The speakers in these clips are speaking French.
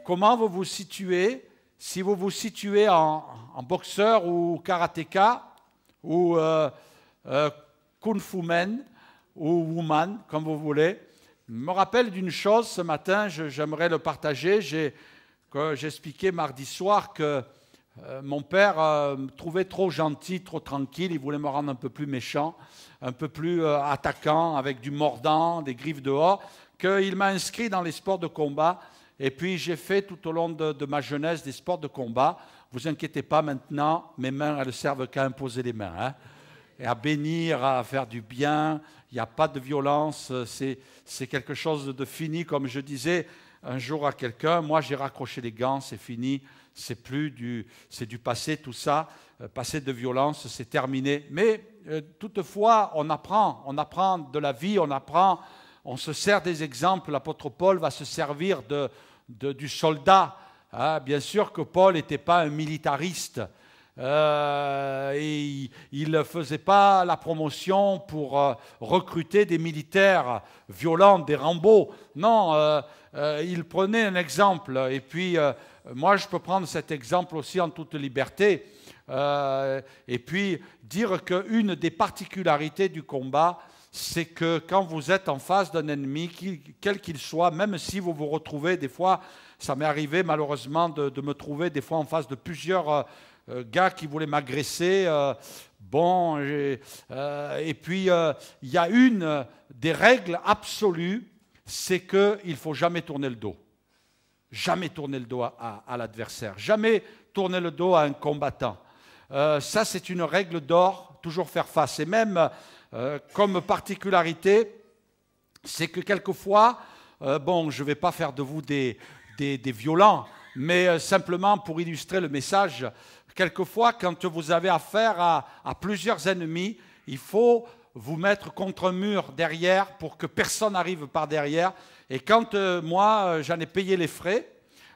comment vous vous situez, si vous vous situez en boxeur ou karatéka ou kung fu man ou woman, comme vous voulez. Je me rappelle d'une chose ce matin, j'aimerais le partager. J'expliquais mardi soir que mon père me trouvait trop gentil, trop tranquille. Il voulait me rendre un peu plus méchant, un peu plus attaquant, avec du mordant, des griffes dehors, qu'il m'a inscrit dans les sports de combat. Et puis j'ai fait tout au long de ma jeunesse des sports de combat. Vous inquiétez pas maintenant, mes mains elles ne servent qu'à imposer les mains, hein, et à bénir, à faire du bien. Il n'y a pas de violence, c'est quelque chose de fini. Comme je disais un jour à quelqu'un, moi j'ai raccroché les gants, c'est fini, c'est du passé tout ça, passé de violence, c'est terminé. Mais toutefois, on apprend de la vie, on se sert des exemples. L'apôtre Paul va se servir du soldat. Hein. Bien sûr que Paul n'était pas un militariste. Et il ne faisait pas la promotion pour recruter des militaires violents, des Rambo. Non, il prenait un exemple. Et puis, moi, je peux prendre cet exemple aussi en toute liberté. Et puis, dire qu'une des particularités du combat, c'est que quand vous êtes en face d'un ennemi, quel qu'il soit, même si vous vous retrouvez, des fois, ça m'est arrivé malheureusement de me trouver des fois en face de plusieurs gars qui voulaient m'agresser. Et puis, il y a une des règles absolues, c'est qu'il ne faut jamais tourner le dos. Jamais tourner le dos à l'adversaire. Jamais tourner le dos à un combattant. Ça, c'est une règle d'or, toujours faire face. Et même, comme particularité, c'est que quelquefois, je ne vais pas faire de vous des violents, mais simplement pour illustrer le message, quelquefois, quand vous avez affaire à plusieurs ennemis, il faut vous mettre contre un mur derrière pour que personne n'arrive par derrière. Et quand moi, j'en ai payé les frais,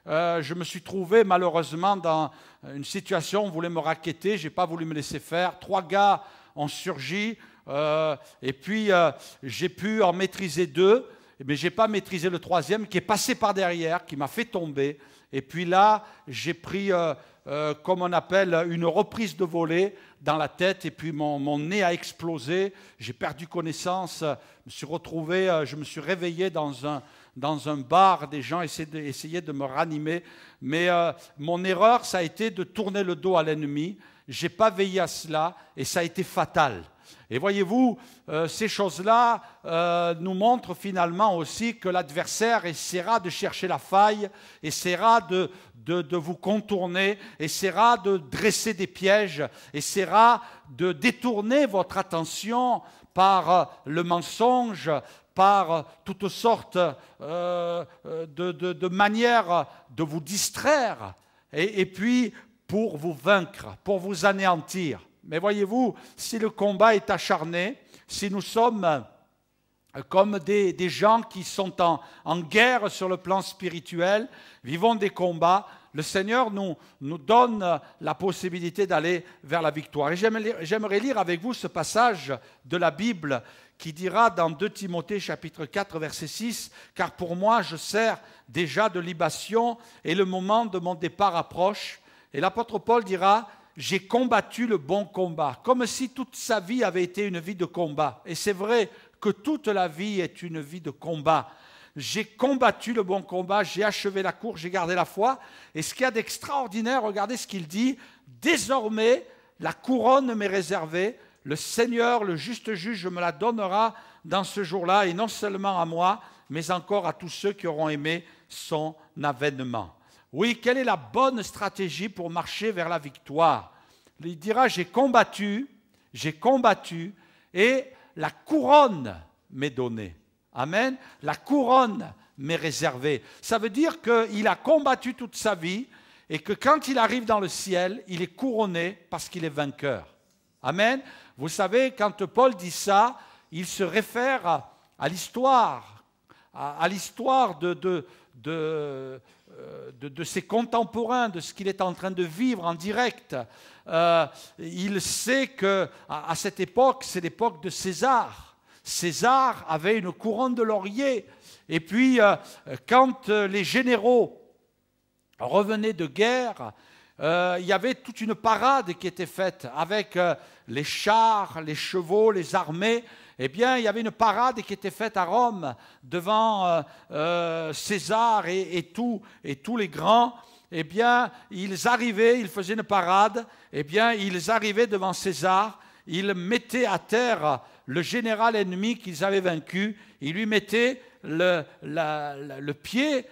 je me suis trouvé malheureusement dans une situation où on voulait me racketter, je n'ai pas voulu me laisser faire. 3 gars ont surgi, et puis j'ai pu en maîtriser 2, mais je n'ai pas maîtrisé le 3e qui est passé par derrière, qui m'a fait tomber. Et puis là, j'ai pris, comme on appelle, une reprise de volée dans la tête, et puis mon nez a explosé, j'ai perdu connaissance, je me suis réveillé dans un bar, des gens essayaient de me ranimer, mais mon erreur, ça a été de tourner le dos à l'ennemi, je n'ai pas veillé à cela, et ça a été fatal. Et voyez-vous, ces choses-là nous montrent finalement aussi que l'adversaire essaiera de chercher la faille, essaiera de vous contourner, essaiera de dresser des pièges, essaiera de détourner votre attention par le mensonge, par toutes sortes de manières de vous distraire, et puis pour vous vaincre, pour vous anéantir. Mais voyez-vous, si le combat est acharné, si nous sommes comme des gens qui sont en guerre sur le plan spirituel, vivons des combats, le Seigneur nous donne la possibilité d'aller vers la victoire. Et j'aimerais lire avec vous ce passage de la Bible qui dira dans 2 Timothée chapitre 4 verset 6 « Car pour moi je sers déjà de libation et le moment de mon départ approche. » Et l'apôtre Paul dira « J'ai combattu le bon combat », comme si toute sa vie avait été une vie de combat. Et c'est vrai que toute la vie est une vie de combat. J'ai combattu le bon combat, j'ai achevé la course, j'ai gardé la foi. Et ce qu'il y a d'extraordinaire, regardez ce qu'il dit, « Désormais, la couronne m'est réservée, le Seigneur, le juste juge, me la donnera dans ce jour-là, et non seulement à moi, mais encore à tous ceux qui auront aimé son avènement. » Oui, quelle est la bonne stratégie pour marcher vers la victoire? Il dira, j'ai combattu, et la couronne m'est donnée. Amen. La couronne m'est réservée. Ça veut dire qu'il a combattu toute sa vie, et que quand il arrive dans le ciel, il est couronné parce qu'il est vainqueur. Amen. Vous savez, quand Paul dit ça, il se réfère à l'histoire, de ses contemporains, de ce qu'il est en train de vivre en direct. Il sait qu'à cette époque, c'est l'époque de César. César avait une couronne de laurier. Et puis, quand les généraux revenaient de guerre, il y avait toute une parade qui était faite avec les chars, les chevaux, les armées. Eh bien, il y avait une parade qui était faite à Rome devant César et tous les grands. Eh bien, ils arrivaient, ils faisaient une parade. Eh bien, ils arrivaient devant César. Ils mettaient à terre le général ennemi qu'ils avaient vaincu. Ils lui mettaient le pied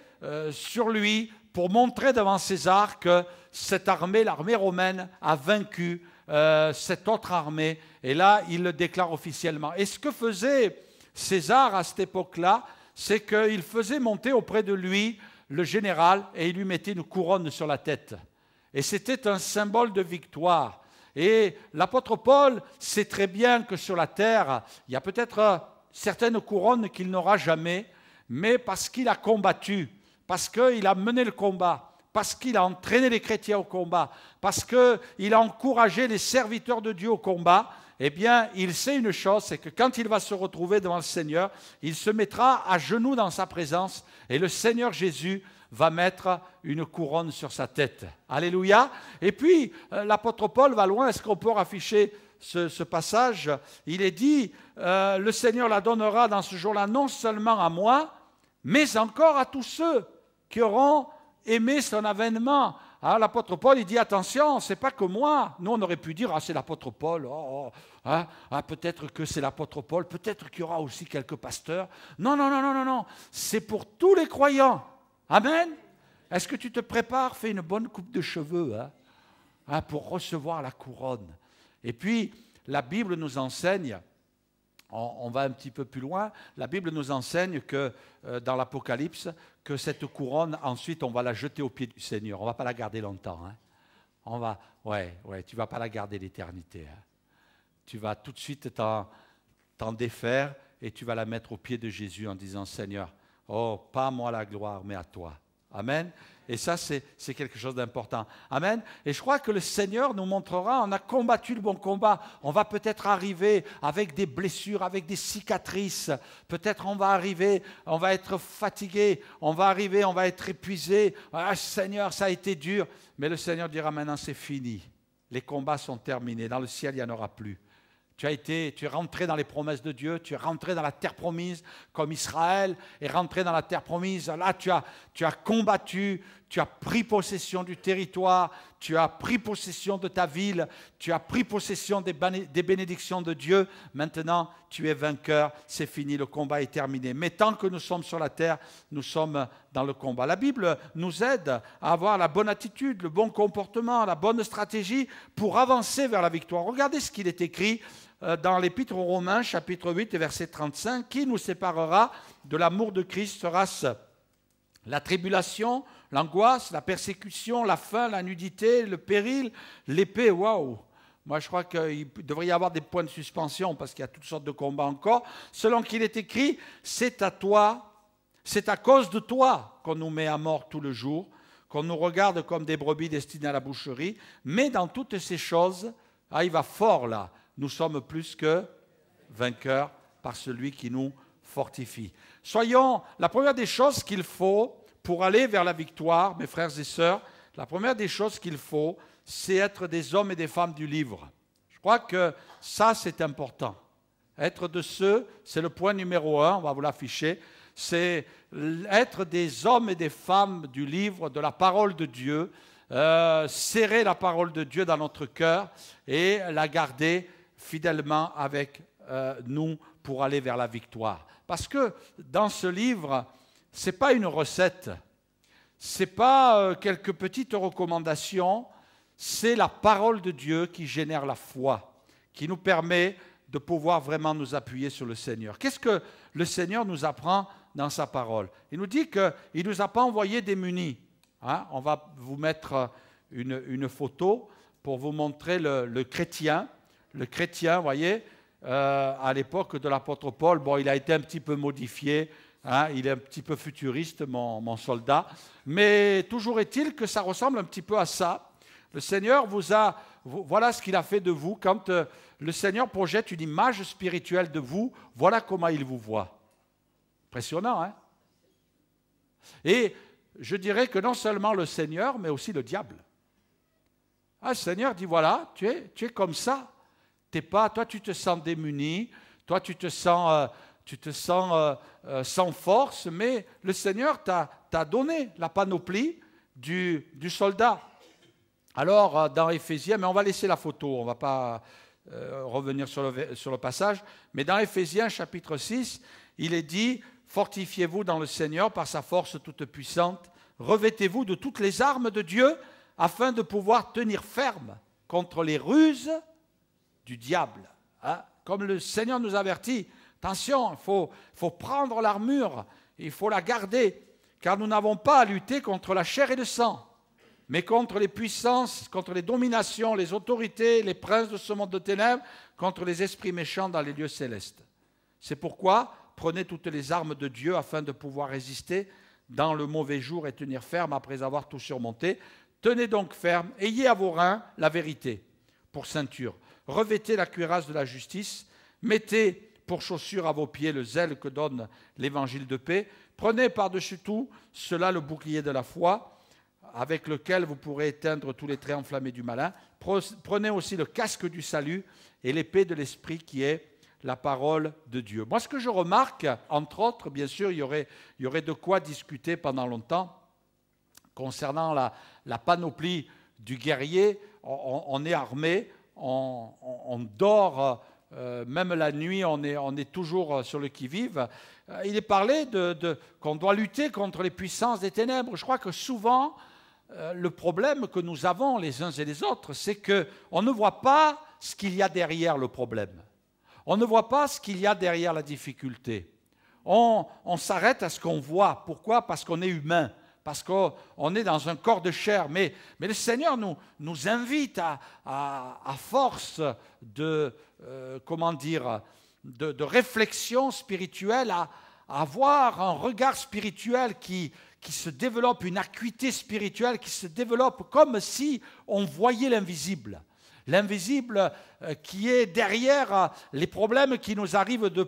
sur lui pour montrer devant César que cette armée, l'armée romaine, a vaincu cette autre armée. Et là, il le déclare officiellement. Et ce que faisait César à cette époque-là, c'est qu'il faisait monter auprès de lui le général et il lui mettait une couronne sur la tête. Et c'était un symbole de victoire. Et l'apôtre Paul sait très bien que sur la terre, il y a peut-être certaines couronnes qu'il n'aura jamais, mais parce qu'il a combattu, parce qu'il a mené le combat, parce qu'il a entraîné les chrétiens au combat, parce qu'il a encouragé les serviteurs de Dieu au combat, eh bien, il sait une chose, c'est que quand il va se retrouver devant le Seigneur, il se mettra à genoux dans sa présence et le Seigneur Jésus va mettre une couronne sur sa tête. Alléluia. Et puis, l'apôtre Paul va loin. Est-ce qu'on peut afficher ce passage? Il est dit, le Seigneur la donnera dans ce jour-là non seulement à moi, mais encore à tous ceux qui auront aimé son avènement. Hein, l'apôtre Paul, il dit, attention, c'est pas que moi. Nous, on aurait pu dire, c'est l'apôtre Paul. Peut-être que c'est l'apôtre Paul. Peut-être qu'il y aura aussi quelques pasteurs. Non. C'est pour tous les croyants. Amen. Est-ce que tu te prépares? Fais une bonne coupe de cheveux pour recevoir la couronne. Et puis, la Bible nous enseigne, on va un petit peu plus loin, la Bible nous enseigne que dans l'Apocalypse, que cette couronne, ensuite, on va la jeter aux pieds du Seigneur. On ne va pas la garder longtemps. Tu ne vas pas la garder l'éternité. Tu vas tout de suite t'en défaire et tu vas la mettre aux pieds de Jésus en disant, Seigneur, oh, pas à moi la gloire, mais à toi. Amen. Et ça, c'est quelque chose d'important. Amen. Et je crois que le Seigneur nous montrera, on a combattu le bon combat. On va peut-être arriver avec des blessures, avec des cicatrices. Peut-être on va arriver, on va être fatigué. On va arriver, on va être épuisé. Ah, Seigneur, ça a été dur. Mais le Seigneur dira maintenant, c'est fini. Les combats sont terminés. Dans le ciel, il n'y en aura plus. Tu es rentré dans les promesses de Dieu, tu es rentré dans la terre promise, comme Israël est rentré dans la terre promise. Là, tu as combattu, tu as pris possession du territoire, tu as pris possession de ta ville, tu as pris possession des bénédictions de Dieu. Maintenant, tu es vainqueur, c'est fini, le combat est terminé. Mais tant que nous sommes sur la terre, nous sommes dans le combat. La Bible nous aide à avoir la bonne attitude, le bon comportement, la bonne stratégie pour avancer vers la victoire. Regardez ce qu'il est écrit dans l'Épître aux Romains, chapitre 8, verset 35, « Qui nous séparera de l'amour de Christ? Sera-ce la tribulation, l'angoisse, la persécution, la faim, la nudité, le péril, l'épée ?» Waouh! Moi, je crois qu'il devrait y avoir des points de suspension parce qu'il y a toutes sortes de combats encore. Selon qu'il est écrit, c'est à toi, c'est à cause de toi qu'on nous met à mort tout le jour, qu'on nous regarde comme des brebis destinées à la boucherie. Mais dans toutes ces choses, il va fort là, nous sommes plus que vainqueurs par celui qui nous fortifie. Soyons, la première des choses qu'il faut pour aller vers la victoire, mes frères et sœurs, la première des choses qu'il faut, c'est être des hommes et des femmes du livre. Je crois que ça, c'est important. Être de ceux, c'est le point numéro 1, on va vous l'afficher, c'est être des hommes et des femmes du livre, de la parole de Dieu, serrer la parole de Dieu dans notre cœur et la garder fidèlement avec nous pour aller vers la victoire. Parce que dans ce livre, ce n'est pas une recette, ce n'est pas quelques petites recommandations, c'est la parole de Dieu qui génère la foi, qui nous permet de pouvoir vraiment nous appuyer sur le Seigneur. Qu'est-ce que le Seigneur nous apprend dans sa parole? Il nous dit qu'il ne nous a pas envoyés démunis. On va vous mettre une photo pour vous montrer le chrétien. Le chrétien, vous voyez, à l'époque de l'apôtre Paul, bon, il a été un petit peu modifié, il est un petit peu futuriste, mon soldat, mais toujours est-il que ça ressemble un petit peu à ça. Le Seigneur voilà ce qu'il a fait de vous. Quand le Seigneur projette une image spirituelle de vous, voilà comment il vous voit. Impressionnant, hein? Et je dirais que non seulement le Seigneur, mais aussi le diable. Ah, le Seigneur dit, voilà, tu es comme ça. T'es pas, toi, tu te sens démuni, toi, tu te sens sans force, mais le Seigneur t'a donné la panoplie du soldat. Alors, dans Éphésiens, mais on va laisser la photo, on ne va pas revenir sur le passage, mais dans Éphésiens chapitre 6, il est dit, fortifiez-vous dans le Seigneur par sa force toute puissante, revêtez-vous de toutes les armes de Dieu afin de pouvoir tenir ferme contre les ruses du diable. Hein? Comme le Seigneur nous avertit, attention, il faut prendre l'armure, il faut la garder, car nous n'avons pas à lutter contre la chair et le sang, mais contre les puissances, contre les dominations, les autorités, les princes de ce monde de ténèbres, contre les esprits méchants dans les lieux célestes. C'est pourquoi prenez toutes les armes de Dieu afin de pouvoir résister dans le mauvais jour et tenir ferme après avoir tout surmonté. Tenez donc ferme, ayez à vos reins la vérité pour ceinture. Revêtez la cuirasse de la justice, mettez pour chaussure à vos pieds le zèle que donne l'évangile de paix. Prenez par-dessus tout cela le bouclier de la foi, avec lequel vous pourrez éteindre tous les traits enflammés du malin. Prenez aussi le casque du salut et l'épée de l'esprit qui est la parole de Dieu. Moi, ce que je remarque, entre autres, bien sûr, il y aurait de quoi discuter pendant longtemps concernant la panoplie du guerrier. On est armé, on dort, même la nuit, on est toujours sur le qui-vive. Il est parlé qu'on doit lutter contre les puissances des ténèbres. Je crois que souvent, le problème que nous avons les uns et les autres, c'est qu'on ne voit pas ce qu'il y a derrière le problème. On ne voit pas ce qu'il y a derrière la difficulté. On s'arrête à ce qu'on voit. Pourquoi? Parce qu'on est humain, parce qu'on est dans un corps de chair. Mais le Seigneur nous invite à force de réflexion spirituelle, à avoir un regard spirituel qui se développe, une acuité spirituelle qui se développe comme si on voyait l'invisible. L'invisible qui est derrière les problèmes qui nous arrivent de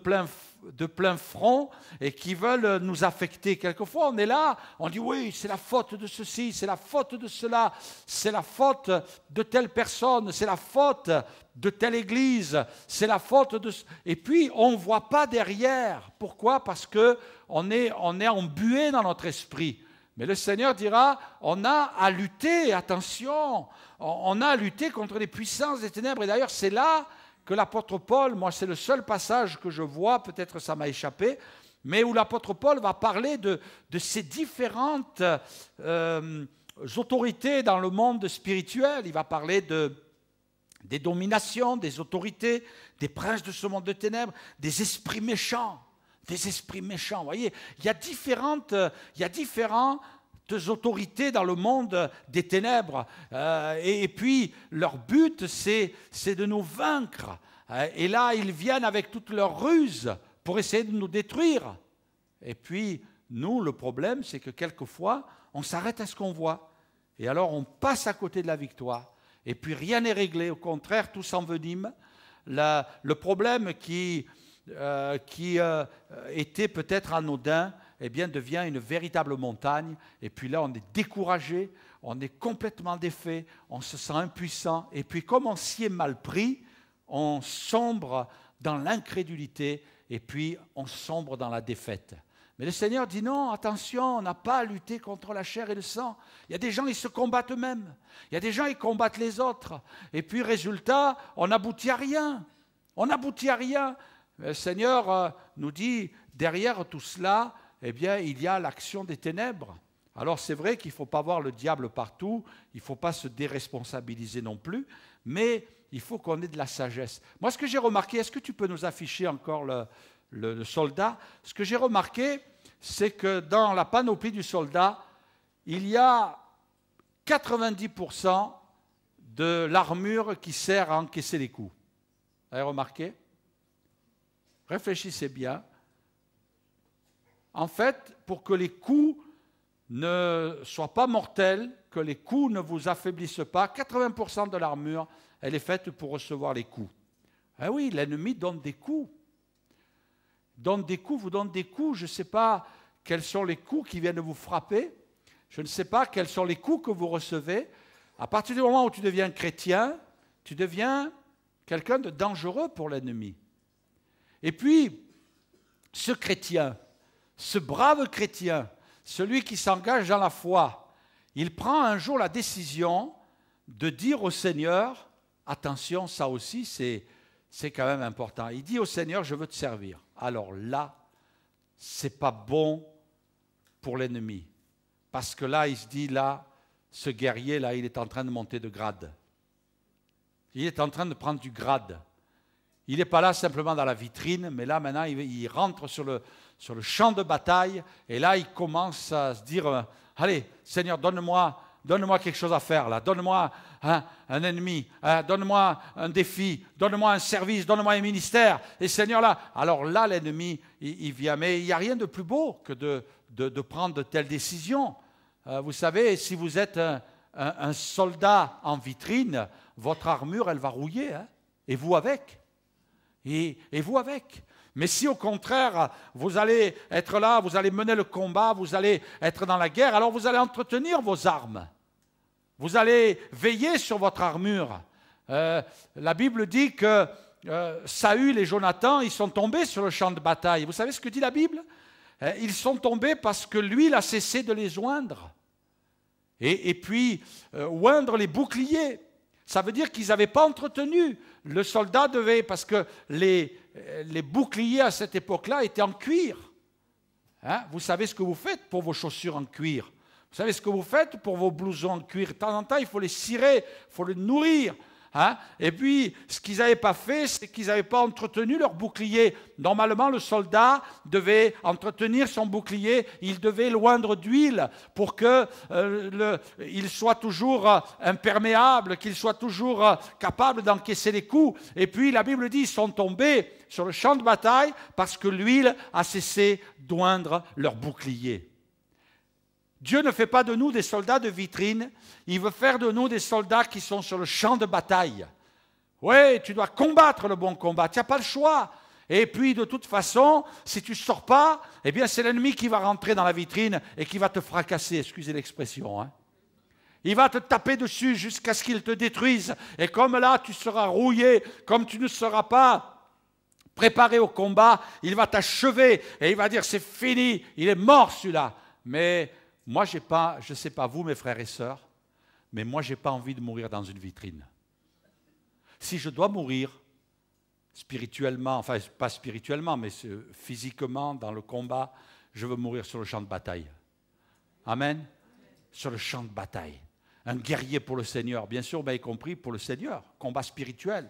plein front et qui veulent nous affecter. Quelquefois, on est là, on dit oui, c'est la faute de ceci, c'est la faute de cela, c'est la faute de telle personne, c'est la faute de telle église, c'est la faute de... Et puis, on ne voit pas derrière. Pourquoi? Parce qu'on est embué dans notre esprit. Mais le Seigneur dira, on a à lutter, attention, on a à lutter contre les puissances des ténèbres. Et d'ailleurs, c'est là que l'apôtre Paul, moi c'est le seul passage que je vois, peut-être ça m'a échappé, mais où l'apôtre Paul va parler de ces différentes autorités dans le monde spirituel. Il va parler des dominations, des autorités, des princes de ce monde de ténèbres, des esprits méchants. Des esprits méchants, vous voyez, il y a différentes autorités dans le monde des ténèbres, et puis leur but c'est de nous vaincre, et là ils viennent avec toutes leurs ruses pour essayer de nous détruire. Et puis nous, le problème c'est que quelquefois on s'arrête à ce qu'on voit, et alors on passe à côté de la victoire, et puis rien n'est réglé, au contraire tout s'envenime. Le problème qui était peut-être anodin, eh bien, devient une véritable montagne. Et puis là, on est découragé, on est complètement défait, on se sent impuissant. Et puis, comme on s'y est mal pris, on sombre dans l'incrédulité et puis on sombre dans la défaite. Mais le Seigneur dit non, attention, on n'a pas à lutter contre la chair et le sang. Il y a des gens, ils se combattent eux-mêmes. Il y a des gens, ils combattent les autres. Et puis, résultat, on n'aboutit à rien. On n'aboutit à rien. Le Seigneur nous dit, derrière tout cela, eh bien, il y a l'action des ténèbres. Alors c'est vrai qu'il ne faut pas voir le diable partout, il ne faut pas se déresponsabiliser non plus, mais il faut qu'on ait de la sagesse. Moi, ce que j'ai remarqué, est-ce que tu peux nous afficher encore le soldat? Ce que j'ai remarqué, c'est que dans la panoplie du soldat, il y a 90% de l'armure qui sert à encaisser les coups. Vous avez remarqué? Réfléchissez bien. En fait, pour que les coups ne soient pas mortels, que les coups ne vous affaiblissent pas, 80% de l'armure, elle est faite pour recevoir les coups. Ah oui, l'ennemi donne des coups. Donne des coups, vous donne des coups, je ne sais pas quels sont les coups qui viennent vous frapper. Je ne sais pas quels sont les coups que vous recevez. À partir du moment où tu deviens chrétien, tu deviens quelqu'un de dangereux pour l'ennemi. Et puis, ce chrétien, ce brave chrétien, celui qui s'engage dans la foi, il prend un jour la décision de dire au Seigneur, attention, ça aussi c'est quand même important. Il dit au Seigneur, je veux te servir. Alors là, c'est pas bon pour l'ennemi. Parce que là, il se dit, là, ce guerrier, là, il est en train de monter de grade. Il est en train de prendre du grade. Il n'est pas là simplement dans la vitrine, mais là, maintenant, il rentre sur le champ de bataille, et là, il commence à se dire, allez, Seigneur, donne-moi quelque chose à faire, là. Donne-moi un ennemi, donne-moi un défi, donne-moi un service, donne-moi un ministère. Et Seigneur, là, alors là, l'ennemi, il vient. Mais il n'y a rien de plus beau que de prendre de telles décisions. Vous savez, si vous êtes un soldat en vitrine, votre armure, elle va rouiller, hein, et vous avec. Et vous avec. Mais si au contraire, vous allez être là, vous allez mener le combat, vous allez être dans la guerre, alors vous allez entretenir vos armes. Vous allez veiller sur votre armure. La Bible dit que Saül et Jonathan, ils sont tombés sur le champ de bataille. Vous savez ce que dit la Bible ? Ils sont tombés parce que l'huile a cessé de les oindre. Et puis, oindre les boucliers. Ça veut dire qu'ils n'avaient pas entretenu. Le soldat devait, parce que les boucliers à cette époque-là étaient en cuir. Hein? Vous savez ce que vous faites pour vos chaussures en cuir. Vous savez ce que vous faites pour vos blousons en cuir. De temps en temps, il faut les cirer, il faut les nourrir. Hein? Et puis, ce qu'ils n'avaient pas fait, c'est qu'ils n'avaient pas entretenu leur bouclier. Normalement, le soldat devait entretenir son bouclier, il devait l'oindre d'huile pour qu'il soit toujours imperméable, qu'il soit toujours capable d'encaisser les coups. Et puis, la Bible dit, ils sont tombés sur le champ de bataille parce que l'huile a cessé d'oindre leur bouclier. Dieu ne fait pas de nous des soldats de vitrine, il veut faire de nous des soldats qui sont sur le champ de bataille. Oui, tu dois combattre le bon combat, tu n'as pas le choix. Et puis de toute façon, si tu ne sors pas, eh bien c'est l'ennemi qui va rentrer dans la vitrine et qui va te fracasser, excusez l'expression. Hein. Il va te taper dessus jusqu'à ce qu'il te détruise. Et comme là, tu seras rouillé, comme tu ne seras pas préparé au combat, il va t'achever et il va dire c'est fini, il est mort celui-là. Mais moi, je ne sais pas vous, mes frères et sœurs, mais moi, je n'ai pas envie de mourir dans une vitrine. Si je dois mourir spirituellement, enfin pas spirituellement, mais physiquement, dans le combat, je veux mourir sur le champ de bataille. Amen. Sur le champ de bataille. Un guerrier pour le Seigneur, bien sûr, bien y compris pour le Seigneur, combat spirituel.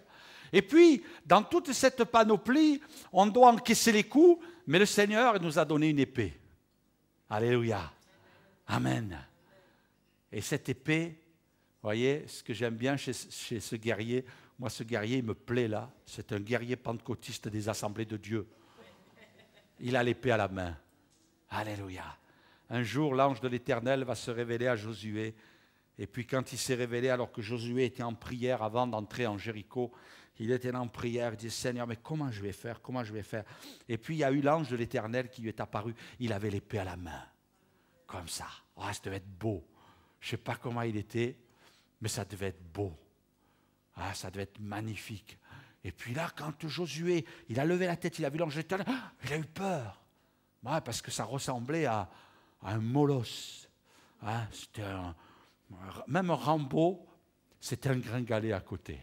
Et puis, dans toute cette panoplie, on doit encaisser les coups, mais le Seigneur nous a donné une épée. Alléluia. Amen. Et cette épée, vous voyez, ce que j'aime bien chez ce guerrier, moi ce guerrier, il me plaît là, c'est un guerrier pentecôtiste des assemblées de Dieu. Il a l'épée à la main. Alléluia. Un jour, l'ange de l'Éternel va se révéler à Josué. Et puis quand il s'est révélé, alors que Josué était en prière avant d'entrer en Jéricho, il était en prière, il dit, Seigneur, mais comment je vais faire? Comment je vais faire? Et puis il y a eu l'ange de l'Éternel qui lui est apparu. Il avait l'épée à la main. Comme ça. Oh, ça devait être beau. Je ne sais pas comment il était, mais ça devait être beau. Ah, ça devait être magnifique. Et puis là, quand Josué, il a levé la tête, il a vu l'ange éternel, il a eu peur. Ouais, parce que ça ressemblait à un molosse. Hein, c'était même Rambo, c'était un gringalet à côté.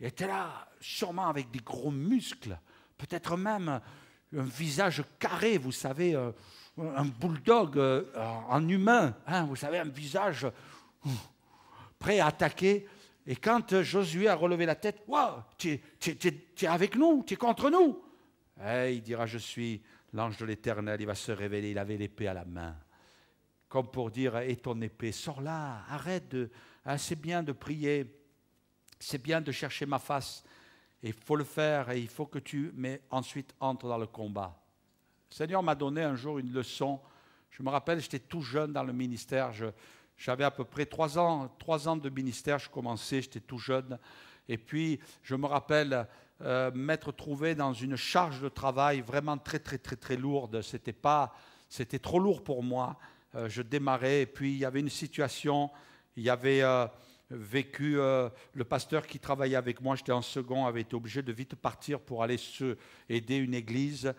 Il était là, sûrement avec des gros muscles, peut-être même un visage carré, vous savez, un bulldog en humain, hein, vous savez, un visage prêt à attaquer. Et quand Josué a relevé la tête, wow, tu es avec nous, tu es contre nous. Et il dira, je suis l'ange de l'Éternel, il va se révéler, il avait l'épée à la main. Comme pour dire, et ton épée, sors là, arrête de... Hein, c'est bien de prier, c'est bien de chercher ma face. Il faut le faire et il faut que mais ensuite entre dans le combat. Le Seigneur m'a donné un jour une leçon. Je me rappelle, j'étais tout jeune dans le ministère. J'avais à peu près 3 ans de ministère. Je commençais, j'étais tout jeune. Et puis, je me rappelle m'être trouvé dans une charge de travail vraiment très, très, très, très lourde. C'était trop lourd pour moi. je démarrais, et puis il y avait une situation, il y avait vécu, le pasteur qui travaillait avec moi, j'étais en second, avait été obligé de vite partir pour aller aider une église,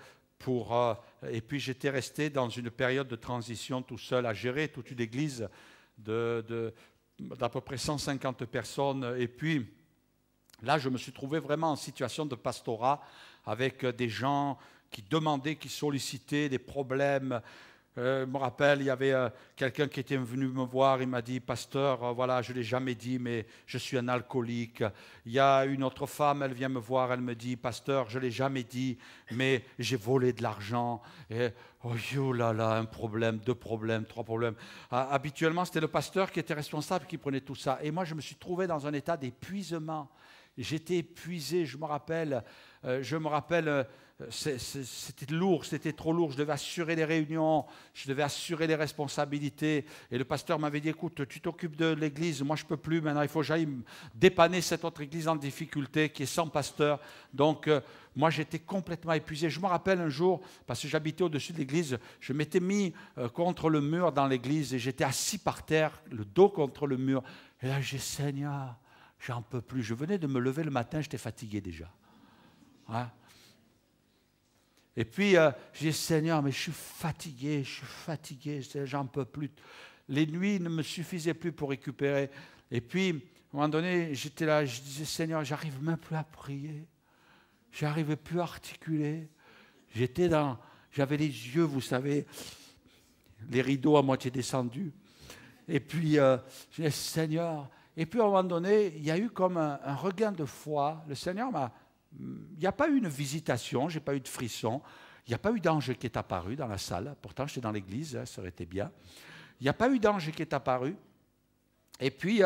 et puis j'étais resté dans une période de transition tout seul à gérer toute une église d'à peu près 150 personnes, et puis là je me suis trouvé vraiment en situation de pastorat, avec des gens qui demandaient, qui sollicitaient des problèmes. Je me rappelle, il y avait quelqu'un qui était venu me voir, il m'a dit, pasteur, voilà, je ne l'ai jamais dit, mais je suis un alcoolique. Il y a une autre femme, elle vient me voir, elle me dit, pasteur, je ne l'ai jamais dit, mais j'ai volé de l'argent. Et oh là là, un problème, deux problèmes, trois problèmes. Habituellement, c'était le pasteur qui était responsable, qui prenait tout ça. Et moi, je me suis trouvé dans un état d'épuisement. J'étais épuisé, je me rappelle, c'était lourd, c'était trop lourd, je devais assurer les réunions, je devais assurer les responsabilités. Et le pasteur m'avait dit, écoute, tu t'occupes de l'église, moi je ne peux plus, maintenant il faut que j'aille dépanner cette autre église en difficulté qui est sans pasteur. Donc moi j'étais complètement épuisé. Je me rappelle un jour, parce que j'habitais au-dessus de l'église, je m'étais mis contre le mur dans l'église et j'étais assis par terre, le dos contre le mur. Et là j'ai dit, Seigneur, j'en peux plus. Je venais de me lever le matin, j'étais fatigué déjà. Hein? Et puis, j'ai dit, Seigneur, mais je suis fatigué, j'en peux plus. Les nuits ne me suffisaient plus pour récupérer. Et puis, à un moment donné, j'étais là, je disais, Seigneur, j'arrive même plus à prier. J'arrivais plus à articuler. J'avais les yeux, vous savez, les rideaux à moitié descendus. Et puis, je disais, Seigneur. Et puis, à un moment donné, il y a eu comme un regain de foi. Le Seigneur il n'y a pas eu une visitation, je n'ai pas eu de frisson, il n'y a pas eu d'ange qui est apparu dans la salle, pourtant j'étais dans l'église, ça aurait été bien. Il n'y a pas eu d'ange qui est apparu. Et puis,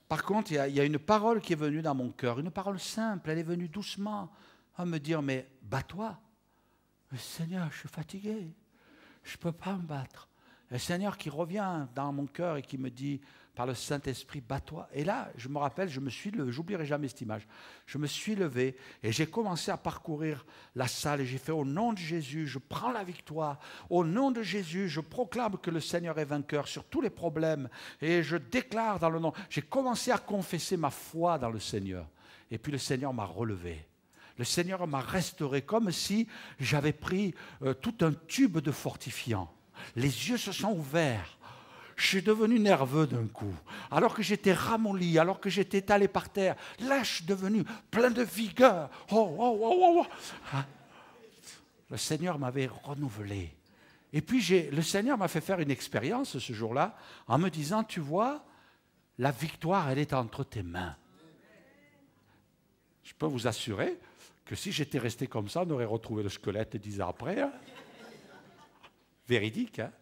par contre, il y a une parole qui est venue dans mon cœur, une parole simple, elle est venue doucement à me dire, mais bats-toi. Mais Seigneur, je suis fatigué, je ne peux pas me battre. Le Seigneur qui revient dans mon cœur et qui me dit, par le Saint-Esprit, bats-toi. Et là, je me rappelle, je me suis levé, j'oublierai jamais cette image, je me suis levé et j'ai commencé à parcourir la salle et j'ai fait, au nom de Jésus, je prends la victoire. Au nom de Jésus, je proclame que le Seigneur est vainqueur sur tous les problèmes et je déclare dans le nom. J'ai commencé à confesser ma foi dans le Seigneur. Et puis le Seigneur m'a relevé. Le Seigneur m'a restauré comme si j'avais pris tout un tube de fortifiant. Les yeux se sont ouverts. Je suis devenu nerveux d'un coup. Alors que j'étais ramolli, alors que j'étais étalé par terre, là je suis devenu plein de vigueur. Le Seigneur m'avait renouvelé. Et puis le Seigneur m'a fait faire une expérience ce jour-là en me disant, tu vois, la victoire, elle est entre tes mains. Je peux vous assurer que si j'étais resté comme ça, on aurait retrouvé le squelette 10 ans après. Hein. Véridique, hein.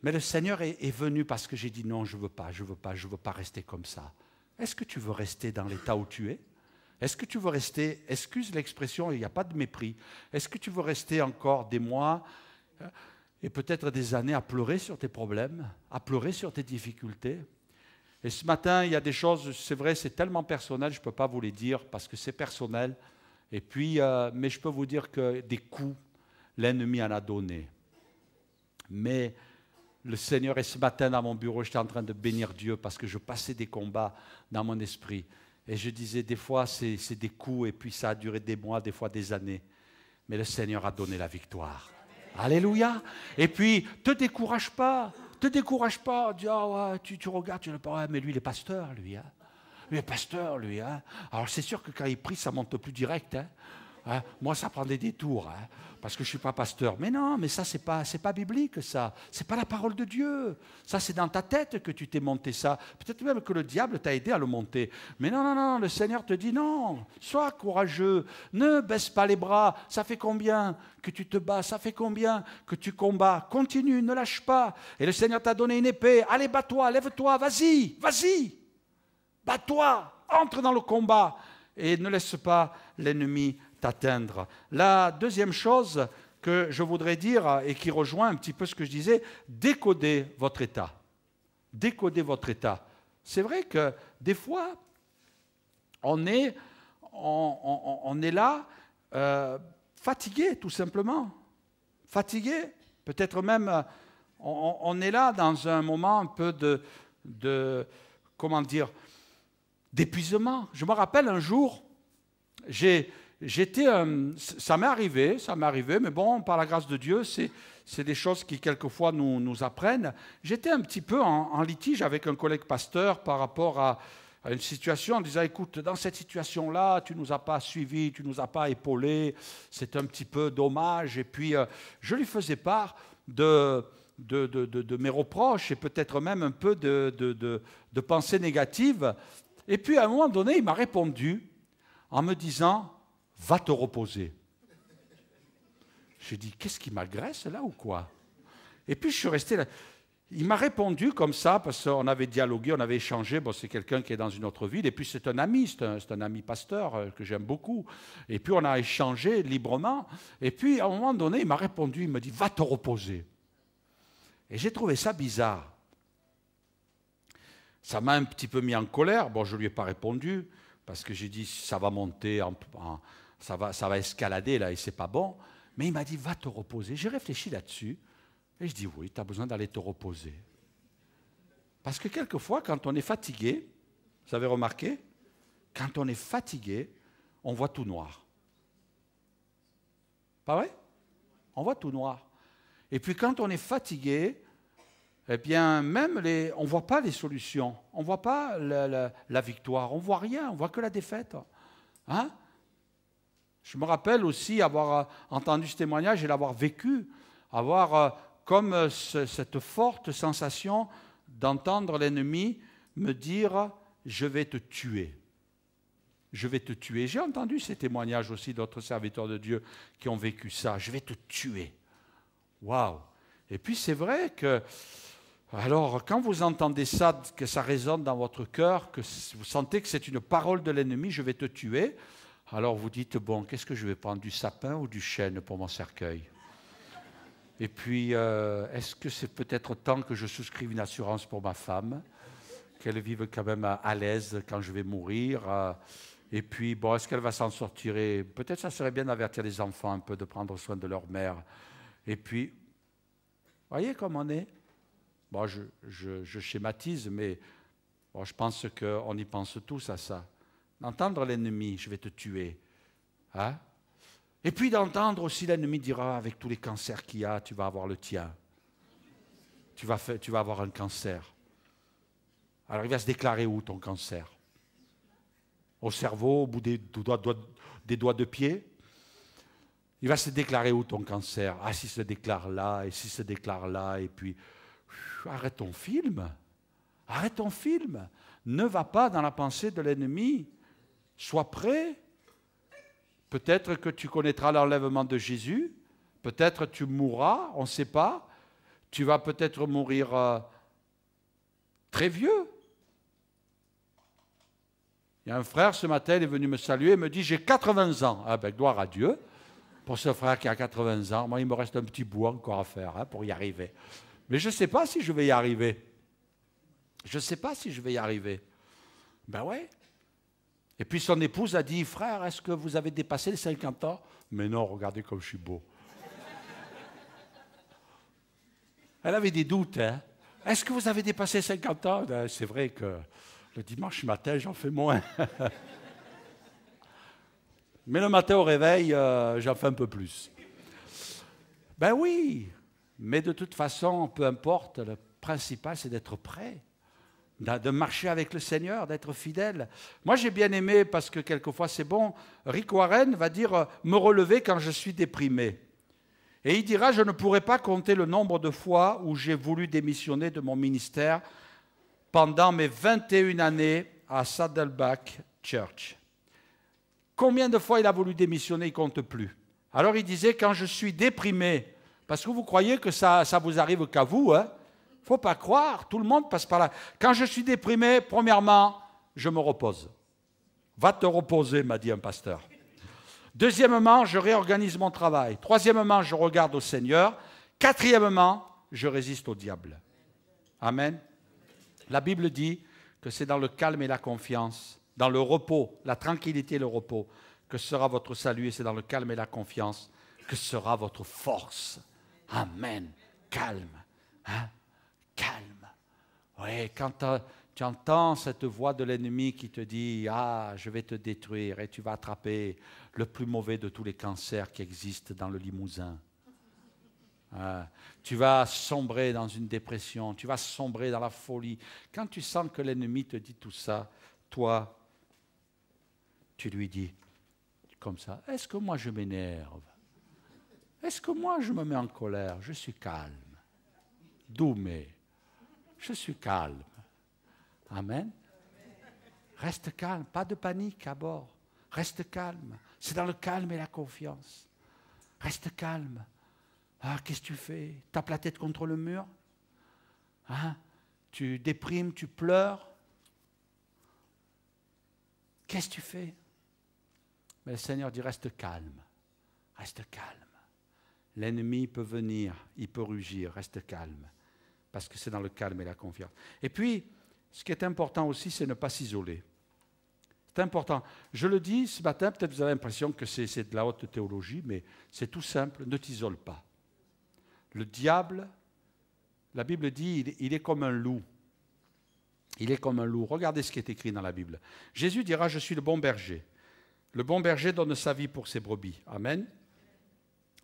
Mais le Seigneur est venu parce que j'ai dit non, je ne veux pas rester comme ça. Est-ce que tu veux rester dans l'état où tu es? Est-ce que tu veux rester, excuse l'expression, il n'y a pas de mépris, est-ce que tu veux rester encore des mois et peut-être des années à pleurer sur tes problèmes, à pleurer sur tes difficultés? Et ce matin, il y a des choses, c'est vrai, c'est tellement personnel, je ne peux pas vous les dire parce que c'est personnel. Et puis, mais je peux vous dire que des coups, l'ennemi en a donné. Mais le Seigneur, et ce matin dans mon bureau, j'étais en train de bénir Dieu parce que je passais des combats dans mon esprit. Et je disais, des fois, c'est des coups et puis ça a duré des mois, des fois des années. Mais le Seigneur a donné la victoire. Alléluia. Et puis, te décourage pas. Dis, oh, ouais, tu regardes, tu dis, ouais, mais lui, il est pasteur, lui. Hein. Lui est pasteur, lui. Hein. Alors, c'est sûr que quand il prie, ça monte plus direct. Hein. Hein? Moi, ça prend des détours, hein, parce que je ne suis pas pasteur. Mais non, mais ça, ce n'est pas biblique, ça. Ce n'est pas la parole de Dieu. Ça, c'est dans ta tête que tu t'es monté ça. Peut-être même que le diable t'a aidé à le monter. Mais non, le Seigneur te dit non, sois courageux, ne baisse pas les bras. Ça fait combien que tu te bats? Ça fait combien que tu combats? Continue, ne lâche pas. Et le Seigneur t'a donné une épée. Allez, bats-toi, lève-toi, vas-y. Bats-toi, entre dans le combat et ne laisse pas l'ennemi t'atteindre. La deuxième chose que je voudrais dire et qui rejoint un petit peu ce que je disais, décodez votre état. Décodez votre état. C'est vrai que des fois, on est là fatigué tout simplement. Fatigué, peut-être même On est là dans un moment un peu comment dire, d'épuisement. Je me rappelle un jour, ça m'est arrivé, mais bon, par la grâce de Dieu, c'est des choses qui quelquefois nous apprennent. J'étais un petit peu en litige avec un collègue pasteur par rapport à une situation en disant, écoute, dans cette situation-là, tu ne nous as pas suivis, tu ne nous as pas épaulés, c'est un petit peu dommage. Et puis, je lui faisais part de mes reproches et peut-être même un peu de pensées négatives. Et puis, à un moment donné, il m'a répondu en me disant, va te reposer. J'ai dit, qu'est-ce qui m'agresse là ou quoi? Et puis, je suis resté là. Il m'a répondu comme ça, parce qu'on avait dialogué, on avait échangé. Bon, c'est quelqu'un qui est dans une autre ville, et puis c'est un ami, c'est un ami pasteur que j'aime beaucoup. Et puis on a échangé librement. Et puis à un moment donné, il m'a répondu, il me dit, va te reposer. Et j'ai trouvé ça bizarre. Ça m'a un petit peu mis en colère. Bon, je ne lui ai pas répondu, parce que j'ai dit, ça va monter, ça va escalader là, et c'est pas bon. Mais il m'a dit, va te reposer. J'ai réfléchi là-dessus. Et je dis, oui, tu as besoin d'aller te reposer. Parce que quelquefois, quand on est fatigué, vous avez remarqué, quand on est fatigué, on voit tout noir. Pas vrai? On voit tout noir. Et puis quand on est fatigué, eh bien, même on ne voit pas les solutions, on ne voit pas la victoire, on ne voit rien, on ne voit que la défaite. Hein? Je me rappelle aussi avoir entendu ce témoignage et l'avoir vécu, avoir comme cette forte sensation d'entendre l'ennemi me dire « je vais te tuer ». Je vais te tuer. J'ai entendu ces témoignages aussi d'autres serviteurs de Dieu qui ont vécu ça. Je vais te tuer. Waouh! Et puis c'est vrai que, alors quand vous entendez ça, que ça résonne dans votre cœur, que vous sentez que c'est une parole de l'ennemi, je vais te tuer, alors vous dites, bon, qu'est-ce que je vais prendre, du sapin ou du chêne pour mon cercueil? Et puis, est-ce que c'est peut-être temps que je souscrive une assurance pour ma femme, qu'elle vive quand même à l'aise quand je vais mourir? Et puis, bon, est-ce qu'elle va s'en sortir? Et peut-être ça serait bien d'avertir les enfants un peu, de prendre soin de leur mère. Et puis, voyez comme on est. Bon, je schématise, mais bon, je pense qu'on y pense tous à ça. D'entendre l'ennemi, je vais te tuer. Hein? Et puis d'entendre aussi l'ennemi dira, avec tous les cancers qu'il y a, tu vas avoir le tien. Tu vas avoir un cancer. Alors il va se déclarer où ton cancer? Au cerveau, au bout des doigts de pied? Il va se déclarer où ton cancer? Ah, s'il se déclare là, et s'il se déclare là, et puis arrête ton film. Arrête ton film. Ne va pas dans la pensée de l'ennemi. Sois prêt. Peut-être que tu connaîtras l'enlèvement de Jésus, peut-être tu mourras, on ne sait pas. Tu vas peut-être mourir très vieux. Il y a un frère ce matin, il est venu me saluer, il me dit, j'ai 80 ans. Ah ben, gloire à Dieu, pour ce frère qui a 80 ans. Moi, il me reste un petit bout encore à faire pour y arriver. Mais je ne sais pas si je vais y arriver. Je ne sais pas si je vais y arriver. Ben ouais. Et puis son épouse a dit, frère, est-ce que vous avez dépassé les 50 ans? Mais non, regardez comme je suis beau. Elle avait des doutes. Hein? Est-ce que vous avez dépassé 50 ans? C'est vrai que le dimanche matin, j'en fais moins. Mais le matin au réveil, j'en fais un peu plus. Ben oui, mais de toute façon, peu importe, le principal, c'est d'être prêt. De marcher avec le Seigneur, d'être fidèle. Moi, j'ai bien aimé, parce que quelquefois c'est bon, Rick Warren va dire « me relever quand je suis déprimé ». Et il dira « je ne pourrais pas compter le nombre de fois où j'ai voulu démissionner de mon ministère pendant mes 21 années à Saddleback Church ». Combien de fois il a voulu démissionner, il ne compte plus. Alors il disait « quand je suis déprimé », parce que vous croyez que ça vous arrive qu'à vous, hein? Il ne faut pas croire, tout le monde passe par là. Quand je suis déprimé, premièrement, je me repose. Va te reposer, m'a dit un pasteur. Deuxièmement, je réorganise mon travail. Troisièmement, je regarde au Seigneur. Quatrièmement, je résiste au diable. Amen. La Bible dit que c'est dans le calme et la confiance, dans le repos, la tranquillité et le repos, que sera votre salut, et c'est dans le calme et la confiance que sera votre force. Amen. Calme. Hein? Calme. Oui, quand tu entends cette voix de l'ennemi qui te dit « Ah, je vais te détruire » et tu vas attraper le plus mauvais de tous les cancers qui existent dans le Limousin. Tu vas sombrer dans une dépression, tu vas sombrer dans la folie. Quand tu sens que l'ennemi te dit tout ça, toi, tu lui dis comme ça, est-ce que moi je m'énerve? Est-ce que moi je me mets en colère? Je suis calme. Doumé. Je suis calme. Amen. Reste calme, pas de panique à bord. Reste calme. C'est dans le calme et la confiance. Reste calme. Ah, qu'est-ce que tu fais? Tape la tête contre le mur? Hein? Tu déprimes, tu pleures? Qu'est-ce que tu fais? Mais le Seigneur dit, reste calme. Reste calme. L'ennemi peut venir, il peut rugir, reste calme. Parce que c'est dans le calme et la confiance. Et puis, ce qui est important aussi, c'est ne pas s'isoler. C'est important. Je le dis ce matin, peut-être vous avez l'impression que c'est de la haute théologie, mais c'est tout simple, ne t'isole pas. Le diable, la Bible dit, il est comme un loup. Il est comme un loup. Regardez ce qui est écrit dans la Bible. Jésus dira, je suis le bon berger. Le bon berger donne sa vie pour ses brebis. Amen.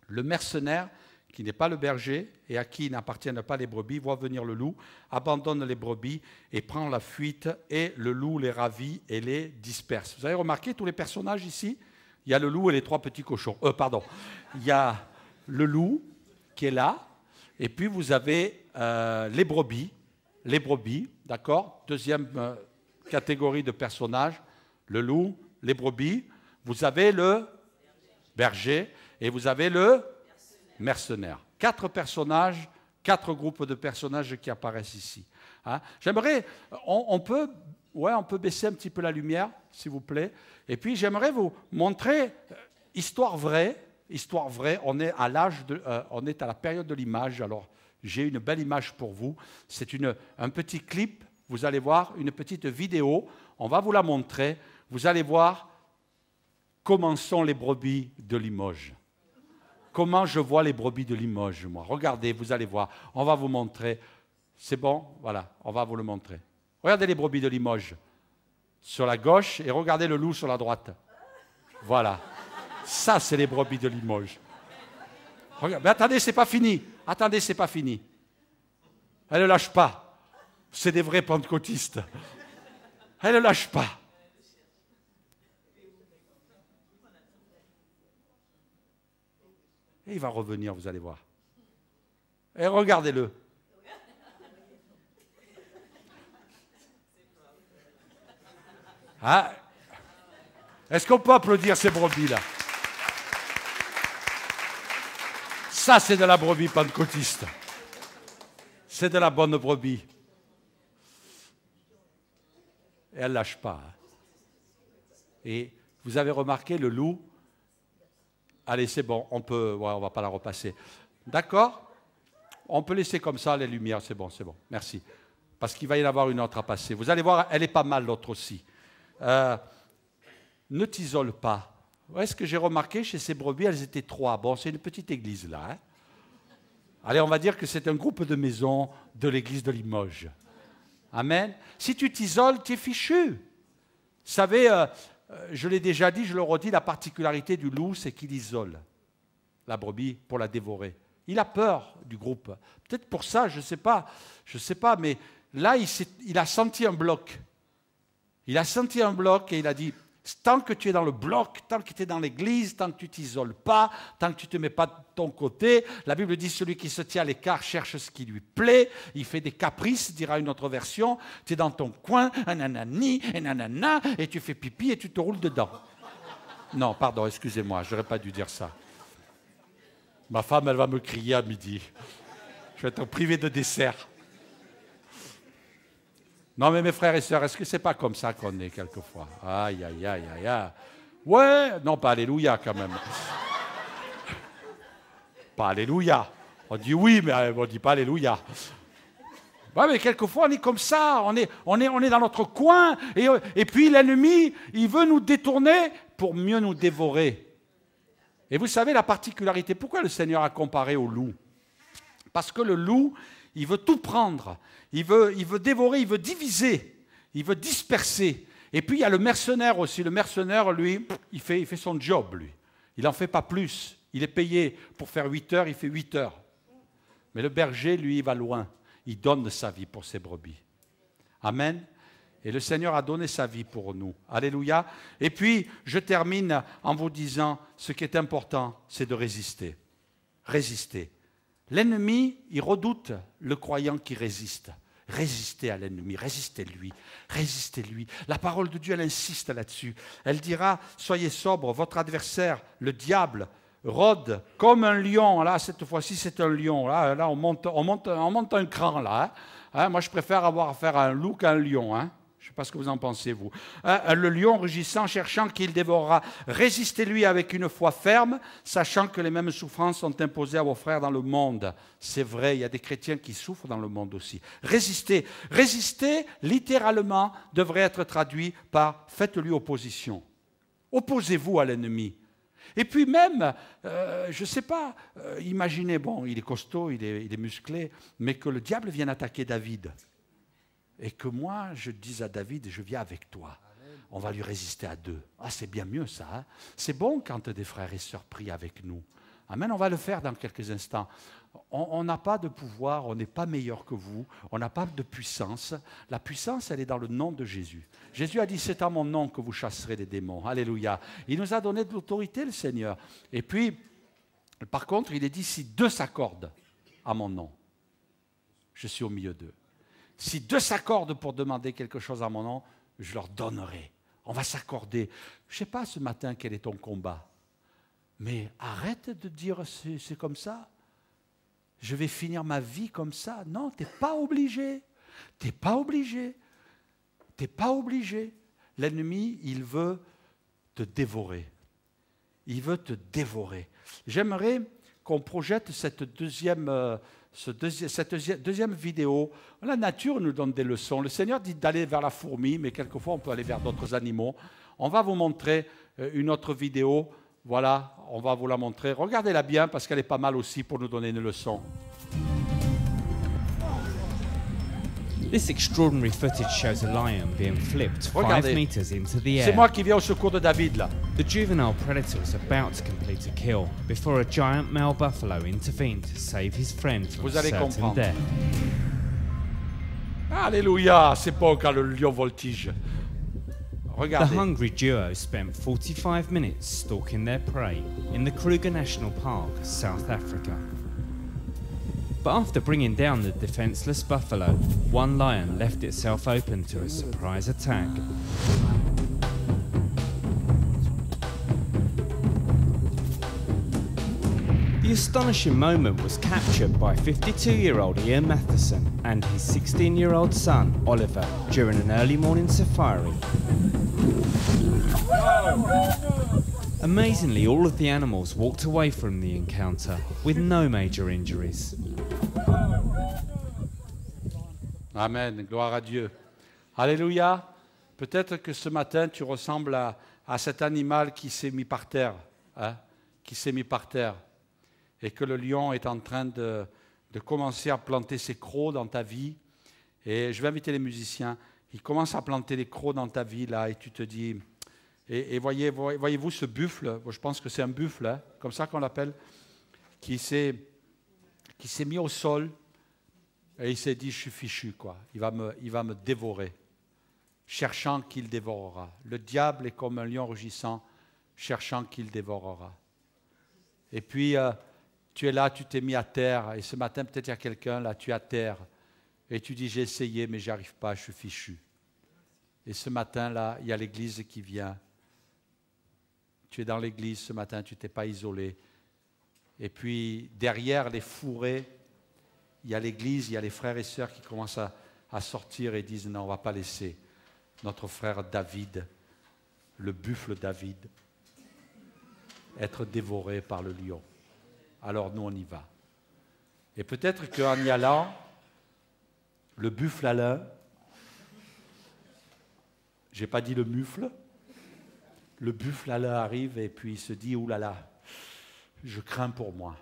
Le mercenaire, qui n'est pas le berger et à qui n'appartiennent pas les brebis, voit venir le loup, abandonne les brebis et prend la fuite, et le loup les ravit et les disperse. Vous avez remarqué tous les personnages ici? Il y a le loup et les trois petits cochons. Il y a le loup qui est là, et puis vous avez les brebis, d'accord? Deuxième catégorie de personnages, le loup, les brebis. Vous avez le berger et vous avez le mercenaire. 4 personnages, 4 groupes de personnages qui apparaissent ici. Hein? J'aimerais, on peut baisser un petit peu la lumière, s'il vous plaît. Et puis j'aimerais vous montrer histoire vraie. On est on est à la période de l'image. Alors j'ai une belle image pour vous. C'est un petit clip. Vous allez voir une petite vidéo. On va vous la montrer. Vous allez voir comment sont les brebis de Limoges. Comment je vois les brebis de Limoges, moi. Regardez, vous allez voir. On va vous montrer. C'est bon? Voilà, on va vous le montrer. Regardez les brebis de Limoges sur la gauche et regardez le loup sur la droite. Voilà. Ça, c'est les brebis de Limoges. Regarde. Mais attendez, c'est pas fini. Attendez, c'est pas fini. Elle ne lâche pas. C'est des vrais pentecôtistes. Elle ne lâche pas. Et il va revenir, vous allez voir. Et regardez-le. Ah. Est-ce qu'on peut applaudir ces brebis-là? Ça, c'est de la brebis pentecôtiste. C'est de la bonne brebis. Et elle ne lâche pas. Et vous avez remarqué le loup? Allez, c'est bon, on ne va pas la repasser. D'accord? On peut laisser comme ça les lumières, c'est bon, merci. Parce qu'il va y en avoir une autre à passer. Vous allez voir, elle est pas mal, l'autre aussi. Ne t'isole pas. Est-ce que j'ai remarqué, chez ces brebis, elles étaient 3. Bon, c'est une petite église, là. Hein? Allez, on va dire que c'est un groupe de maisons de l'église de Limoges. Amen. Si tu t'isoles, tu es fichu. Vous savez... je l'ai déjà dit, je le redis, la particularité du loup, c'est qu'il isole la brebis pour la dévorer. Il a peur du groupe. Peut-être pour ça, je ne sais pas, mais là, il a senti un bloc. Il a senti un bloc et il a dit, tant que tu es dans le bloc, tant que tu es dans l'église, tant que tu ne t'isoles pas, tant que tu ne te mets pas de ton côté, la Bible dit, celui qui se tient à l'écart cherche ce qui lui plaît, il fait des caprices, dira une autre version, tu es dans ton coin, nanani, et nanana, et tu fais pipi et tu te roules dedans. Non, pardon, excusez-moi, je n'aurais pas dû dire ça. Ma femme, elle va me crier à midi. Je vais être privé de dessert. Non, mais mes frères et sœurs, est-ce que c'est pas comme ça qu'on est quelquefois? Aïe, aïe, aïe, aïe, aïe. Ouais, non, pas alléluia quand même. Pas alléluia. On dit oui, mais on ne dit pas alléluia. Ouais, mais quelquefois, on est comme ça. On est dans notre coin. Et puis, l'ennemi, il veut nous détourner pour mieux nous dévorer. Et vous savez la particularité. Pourquoi le Seigneur a comparé au loup? Parce que le loup, Il veut tout prendre. Il veut dévorer, il veut diviser, il veut disperser. Et puis il y a le mercenaire aussi. Le mercenaire, lui, il fait son job, lui. Il n'en fait pas plus. Il est payé pour faire 8 heures, il fait 8 heures. Mais le berger, lui, il va loin. Il donne sa vie pour ses brebis. Amen. Et le Seigneur a donné sa vie pour nous. Alléluia. Et puis, je termine en vous disant, ce qui est important, c'est de résister. Résister. L'ennemi, il redoute le croyant qui résiste. Résistez à l'ennemi, résistez-lui, résistez-lui. La parole de Dieu, elle insiste là-dessus. Elle dira, soyez sobre, votre adversaire, le diable, rôde comme un lion. Là, cette fois-ci, c'est un lion. Là on monte un cran, là. Moi, je préfère avoir affaire à un loup qu'à un lion. Je ne sais pas ce que vous en pensez, vous. Le lion rugissant, cherchant qu'il dévorera. Résistez-lui avec une foi ferme, sachant que les mêmes souffrances sont imposées à vos frères dans le monde. C'est vrai, il y a des chrétiens qui souffrent dans le monde aussi. Résistez. Résister, littéralement, devrait être traduit par faites-lui opposition. Opposez-vous à l'ennemi. Et puis même, je ne sais pas, imaginez, bon, il est costaud, il est musclé, mais que le diable vienne attaquer David. Et que moi, je dise à David, je viens avec toi. On va lui résister à deux. Ah, c'est bien mieux ça. Hein? C'est bon quand des frères et sœurs prient avec nous. Amen, on va le faire dans quelques instants. On n'a pas de pouvoir, on n'est pas meilleur que vous, on n'a pas de puissance. La puissance, elle est dans le nom de Jésus. Jésus a dit, c'est à mon nom que vous chasserez les démons. Alléluia. Il nous a donné de l'autorité, le Seigneur. Et puis, par contre, il est dit, si deux s'accordent à mon nom, je suis au milieu d'eux. Si deux s'accordent pour demander quelque chose à mon nom, je leur donnerai. On va s'accorder. Je ne sais pas ce matin quel est ton combat, mais arrête de dire c'est comme ça. Je vais finir ma vie comme ça. Non, tu n'es pas obligé. Tu n'es pas obligé. Tu n'es pas obligé. L'ennemi, il veut te dévorer. Il veut te dévorer. J'aimerais qu'on projette cette deuxième vidéo. La nature nous donne des leçons. Le Seigneur dit d'aller vers la fourmi, mais quelquefois on peut aller vers d'autres animaux. On va vous montrer une autre vidéo. Voilà, on va vous la montrer. Regardez-la bien parce qu'elle est pas mal aussi pour nous donner une leçon. This extraordinary footage shows a lion being flipped 5 meters into the air. C'est moi qui viens au secours de David là. The juvenile predator was about to complete a kill before a giant male buffalo intervened to save his friend from certain death. Alléluia, c'est pas quand le lion voltige. Regardez. The hungry duo spent 45 minutes stalking their prey in the Kruger National Park, South Africa. But after bringing down the defenseless buffalo, one lion left itself open to a surprise attack. The astonishing moment was captured by 52-year-old Ian Matheson and his 16-year-old son, Oliver, during an early morning safari. Amazingly, all of the animals walked away from the encounter with no major injuries. Amen, gloire à Dieu. Alléluia. Peut-être que ce matin, tu ressembles à cet animal qui s'est mis par terre, qui s'est mis par terre, et que le lion est en train de commencer à planter ses crocs dans ta vie. Et je vais inviter les musiciens. Il commence à planter les crocs dans ta vie, là, et tu te dis... Et voyez-vous ce buffle, je pense que c'est un buffle, comme ça qu'on l'appelle, qui s'est mis au sol, et il s'est dit, je suis fichu, quoi. Il va me dévorer, cherchant qu'il dévorera. Le diable est comme un lion rugissant, cherchant qu'il dévorera. Et puis, tu es là, tu t'es mis à terre, et ce matin, peut-être il y a quelqu'un, là, tu es à terre, et tu dis, j'ai essayé, mais j'y arrive pas, je suis fichu. Et ce matin, là, il y a l'église qui vient. Tu es dans l'église ce matin, tu t'es pas isolé. Et puis, derrière les fourrés, il y a l'église, il y a les frères et sœurs qui commencent à sortir et disent, non, on ne va pas laisser notre frère David, le buffle David, être dévoré par le lion. Alors nous, on y va. Et peut-être qu'en y allant, le buffle Alain, je n'ai pas dit le mufle, le buffle Alain arrive et puis il se dit, oulala, je crains pour moi.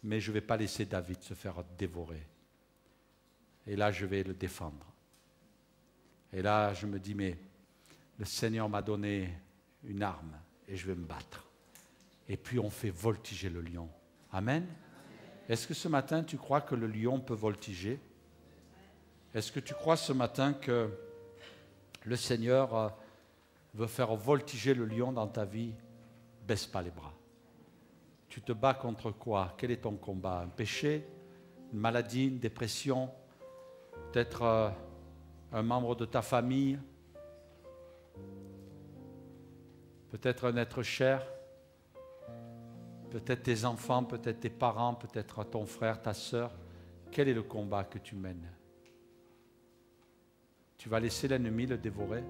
mais je ne vais pas laisser David se faire dévorer. Et là, je vais le défendre. Et là, je me dis, mais le Seigneur m'a donné une arme et je vais me battre. Et puis, on fait voltiger le lion. Amen. Est-ce que ce matin, tu crois que le lion peut voltiger? Est-ce que tu crois ce matin que le Seigneur veut faire voltiger le lion dans ta vie? Baisse pas les bras. Tu te bats contre quoi? Quel est ton combat? Un péché? Une maladie? Une dépression? Peut-être un membre de ta famille? Peut-être un être cher? Peut-être tes enfants, peut-être tes parents, peut-être ton frère, ta sœur. Quel est le combat que tu mènes? Tu vas laisser l'ennemi le dévorer?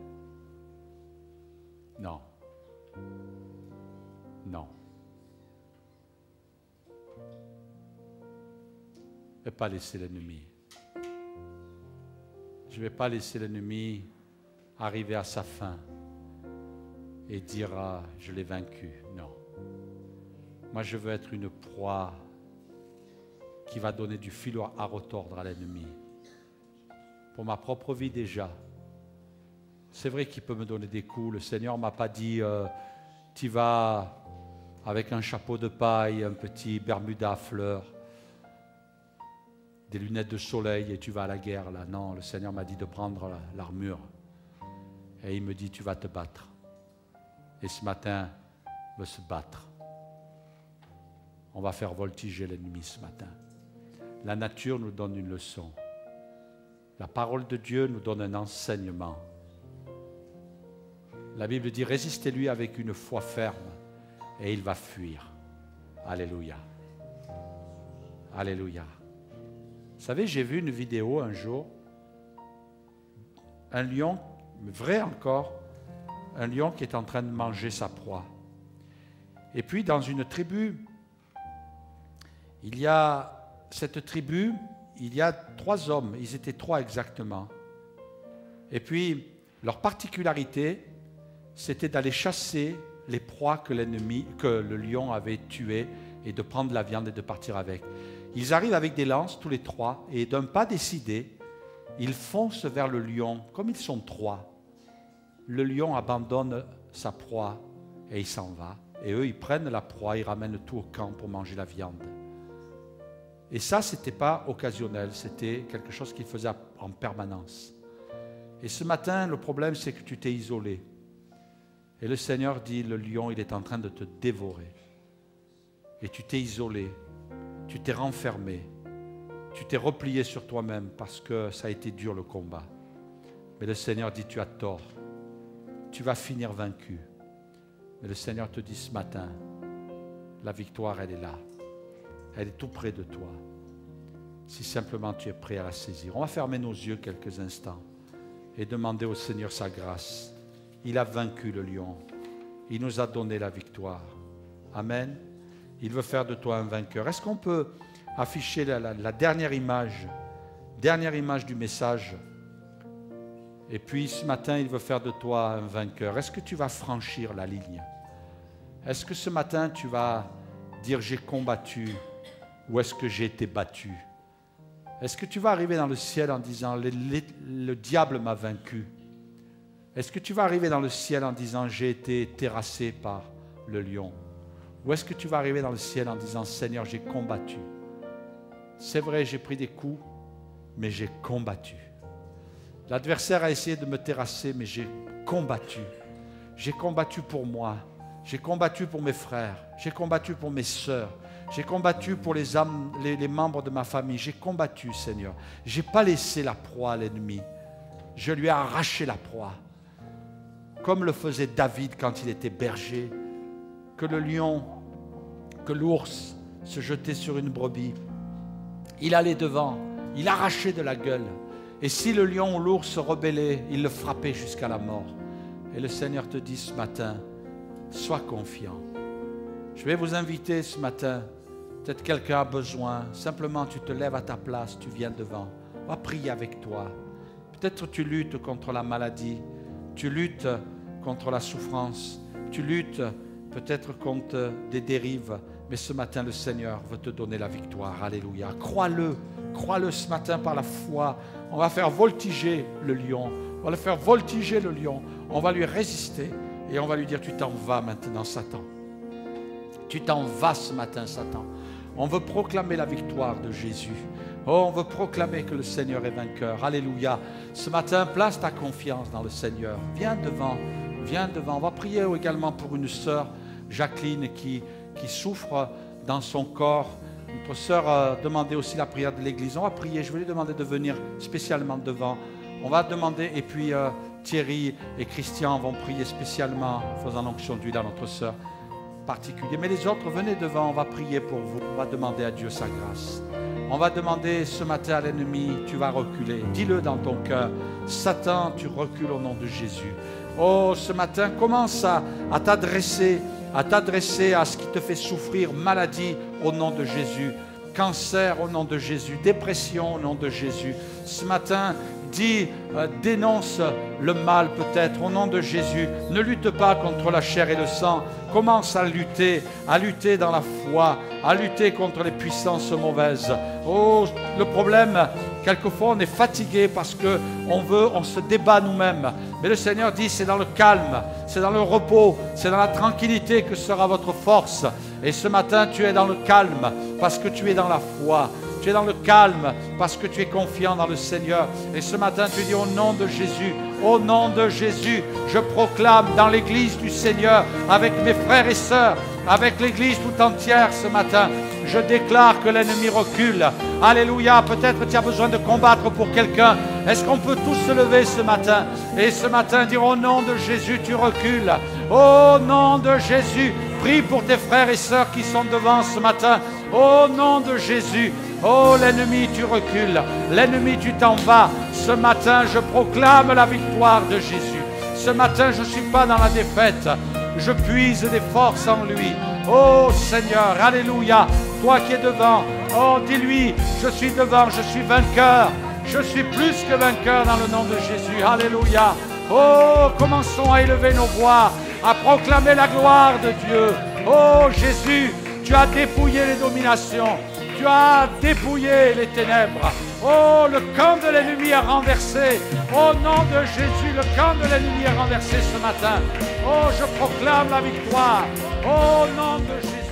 Non. Non. Je ne vais pas laisser l'ennemi. Je ne vais pas laisser l'ennemi arriver à sa fin et dire ah, je l'ai vaincu. Non. Moi, je veux être une proie qui va donner du fil à retordre à l'ennemi. Pour ma propre vie déjà. C'est vrai qu'il peut me donner des coups. Le Seigneur ne m'a pas dit tu vas avec un chapeau de paille, un petit bermuda à fleurs, des lunettes de soleil et tu vas à la guerre. Là. Non, le Seigneur m'a dit de prendre l'armure. Et il me dit tu vas te battre. Et ce matin, on va se battre. On va faire voltiger l'ennemi ce matin. La nature nous donne une leçon. La parole de Dieu nous donne un enseignement. La Bible dit, résistez-lui avec une foi ferme et il va fuir. Alléluia. Alléluia. Vous savez, j'ai vu une vidéo un jour, un lion, vrai encore, un lion qui est en train de manger sa proie. Et puis dans une tribu, cette tribu, il y a 3 hommes, ils étaient 3 exactement. Et puis, leur particularité, c'était d'aller chasser les proies que le lion avait tuées et de prendre la viande et de partir avec. Ils arrivent avec des lances, tous les 3, et d'un pas décidé, ils foncent vers le lion. Comme ils sont 3, le lion abandonne sa proie et il s'en va. Et eux, ils prennent la proie, ils ramènent tout au camp pour manger la viande. Et ça, ce n'était pas occasionnel, c'était quelque chose qu'ils faisaient en permanence. Et ce matin, le problème, c'est que tu t'es isolé. Et le Seigneur dit, le lion, il est en train de te dévorer. Et tu t'es isolé, tu t'es renfermé, tu t'es replié sur toi-même parce que ça a été dur le combat. Mais le Seigneur dit, tu as tort, tu vas finir vaincu. Mais le Seigneur te dit ce matin, la victoire, elle est là. Elle est tout près de toi. Si simplement tu es prêt à la saisir. On va fermer nos yeux quelques instants et demander au Seigneur sa grâce. Il a vaincu le lion. Il nous a donné la victoire. Amen. Il veut faire de toi un vainqueur. Est-ce qu'on peut afficher la dernière image du message? Et puis ce matin, il veut faire de toi un vainqueur. Est-ce que tu vas franchir la ligne? Est-ce que ce matin, tu vas dire j'ai combattu? Ou est-ce que j'ai été battu? Est-ce que tu vas arriver dans le ciel en disant le diable m'a vaincu? Est-ce que tu vas arriver dans le ciel en disant j'ai été terrassé par le lion? Ou est-ce que tu vas arriver dans le ciel en disant Seigneur, j'ai combattu? C'est vrai, j'ai pris des coups, mais j'ai combattu. L'adversaire a essayé de me terrasser, mais j'ai combattu. J'ai combattu pour moi. J'ai combattu pour mes frères. J'ai combattu pour mes sœurs. J'ai combattu pour les membres de ma famille. J'ai combattu, Seigneur. Je n'ai pas laissé la proie à l'ennemi. Je lui ai arraché la proie. Comme le faisait David quand il était berger. Que le lion, que l'ours se jetait sur une brebis. Il allait devant. Il arrachait de la gueule. Et si le lion ou l'ours se rebellait, il le frappait jusqu'à la mort. Et le Seigneur te dit ce matin, sois confiant. Je vais vous inviter ce matin. Peut-être quelqu'un a besoin. Simplement, tu te lèves à ta place, tu viens devant. On va prier avec toi. Peut-être tu luttes contre la maladie. Tu luttes contre la souffrance. Tu luttes peut-être contre des dérives. Mais ce matin, le Seigneur veut te donner la victoire. Alléluia. Crois-le. Crois-le ce matin par la foi. On va faire voltiger le lion. On va le faire voltiger le lion. On va lui résister et on va lui dire, tu t'en vas maintenant, Satan. Tu t'en vas ce matin, Satan. On veut proclamer la victoire de Jésus. Oh, on veut proclamer que le Seigneur est vainqueur. Alléluia. Ce matin, place ta confiance dans le Seigneur. Viens devant. Viens devant. On va prier également pour une sœur, Jacqueline, qui souffre dans son corps. Notre sœur a demandé aussi la prière de l'Église. On va prier. Je vais lui demander de venir spécialement devant. On va demander, et puis Thierry et Christian vont prier spécialement, faisant l'onction d'huile à notre sœur particulière. Mais les autres, venez devant, on va prier pour vous. On va demander à Dieu sa grâce. On va demander ce matin à l'ennemi, tu vas reculer. Dis-le dans ton cœur. Satan, tu recules au nom de Jésus. Oh, ce matin, commence à t'adresser à ce qui te fait souffrir, maladie au nom de Jésus, cancer au nom de Jésus, dépression au nom de Jésus. Ce matin, dénonce le mal peut-être au nom de Jésus. Ne lutte pas contre la chair et le sang. Commence à lutter dans la foi, à lutter contre les puissances mauvaises. Oh, le problème, quelquefois on est fatigué parce qu'on se débat nous-mêmes. Mais le Seigneur dit, c'est dans le calme, c'est dans le repos, c'est dans la tranquillité que sera votre force. Et ce matin, tu es dans le calme parce que tu es dans la foi. Tu es dans le calme parce que tu es confiant dans le Seigneur. Et ce matin, tu dis au nom de Jésus, je proclame dans l'église du Seigneur, avec mes frères et sœurs, avec l'église tout entière ce matin, je déclare que l'ennemi recule. Alléluia, peut-être tu as besoin de combattre pour quelqu'un. Est-ce qu'on peut tous se lever ce matin et ce matin dire au nom de Jésus, tu recules. Au nom de Jésus, prie pour tes frères et sœurs qui sont devant ce matin. Au nom de Jésus. Oh, l'ennemi, tu recules. L'ennemi, tu t'en vas. Ce matin, je proclame la victoire de Jésus. Ce matin, je ne suis pas dans la défaite. Je puise des forces en lui. Oh, Seigneur, alléluia. Toi qui es devant, oh, dis-lui, je suis devant, je suis vainqueur. Je suis plus que vainqueur dans le nom de Jésus. Alléluia. Oh, commençons à élever nos voix, à proclamer la gloire de Dieu. Oh, Jésus, tu as dépouillé les dominations. Tu as dépouillé les ténèbres. Oh, le camp de l'ennemi est renversé. Au nom de Jésus, le camp de l'ennemi est renversé ce matin. Oh, je proclame la victoire. Au nom de Jésus.